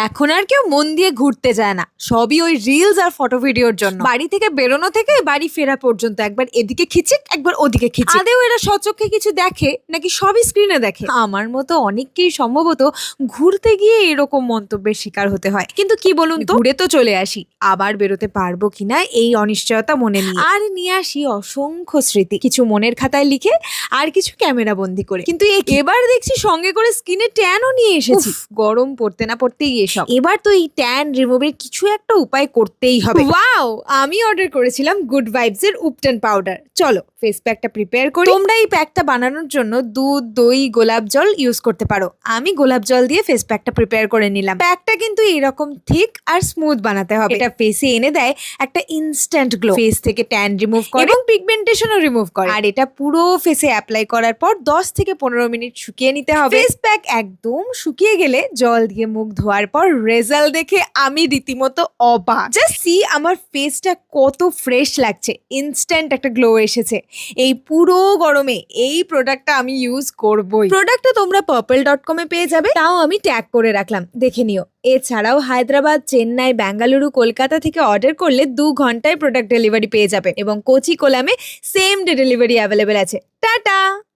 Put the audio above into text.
এখন আর কেউ মন দিয়ে ঘুরতে যায় না, সবই ওই রিলস আর ফটো ভিডিওর জন্য। বাড়ি থেকে বেরোনো থেকে বাড়ি ফেরা পর্যন্ত একবার এদিকে খিচিক একবার ওদিকে খিচিক। আদেও এরা সচক্ষে কিছু দেখে নাকি সবই স্ক্রিনে দেখে? আমার মতো অনেককেই সম্ভবত ঘুরতে গিয়ে এরকম মন্তব্যের শিকার হতে হয়। কিন্তু কি বলুন তো, ঘুরে তো চলে আসি, আবার বেরোতে পারবো কিনা এই অনিশ্চয়তা মনে নিয়ে। আর নিয়ে আসি অসংখ্য স্মৃতি, কিছু মনের খাতায় লিখে আর কিছু ক্যামেরা বন্দি করে। কিন্তু এবার দেখছি সঙ্গে করে স্কিনে ট্যানও নিয়ে এসেছি। গরম পড়তে না পড়তেই এসব। এবার তো এই ট্যান রিমুভের কিছু একটা উপায় করতেই হবে। ওয়াও, আমি অর্ডার করেছিলাম গুড ভাইবস এর উপটান পাউডার। চলো ফেস প্যাকটা প্রিপেয়ার করি। তোমরা এই প্যাকটা বানানোর জন্য দুধ, দই, গোলাপ জল ইউজ করতে পারো। আমি গোলাপ জল দিয়ে ফেস প্যাকটা প্রিপেয়ার করে নিলাম। প্যাকটা কিন্তু এরকম থিক আর স্মুথ বানাতে হবে। এটা ফেসে এনে দেয় একটা ইনস্ট্যান্ট গ্লো, ফেস থেকে ট্যান রিমুভ করে এবং পিগমেন্টেশনও রিমুভ করে। আর এটা পুরো ফেসে অ্যাপ্লাই করার পর 10 থেকে 15 মিনিট শুকিয়ে নিতে হবে। ফেস প্যাক একদম শুকিয়ে গেলে জল দিয়ে মুখ ধোয়ার পর রেজাল্ট দেখে আমি রীতিমতো অবাক। জাস্ট সি আমার ফেসটা কত ফ্রেশ লাগছে, ইনস্ট্যান্ট একটা গ্লো এসেছে। এই পুরো গরমে এই প্রোডাক্টটা আমি ইউজ করবই। প্রোডাক্টটা তোমরা purple.com এ পেয়ে যাবে, তাও আমি ট্যাগ করে রাখলাম, দেখে নিও। এছাড়াও হায়দ্রাবাদ, চেন্নাই, বেঙ্গালুরু, কলকাতা থেকে অর্ডার করলে 2 ঘন্টায় প্রোডাক্ট ডেলিভারি পেয়ে যাবে এবং কোচি, কোলামে সেম ডে ডেলিভারি অ্যাভেলেবেল আছে। টাটা।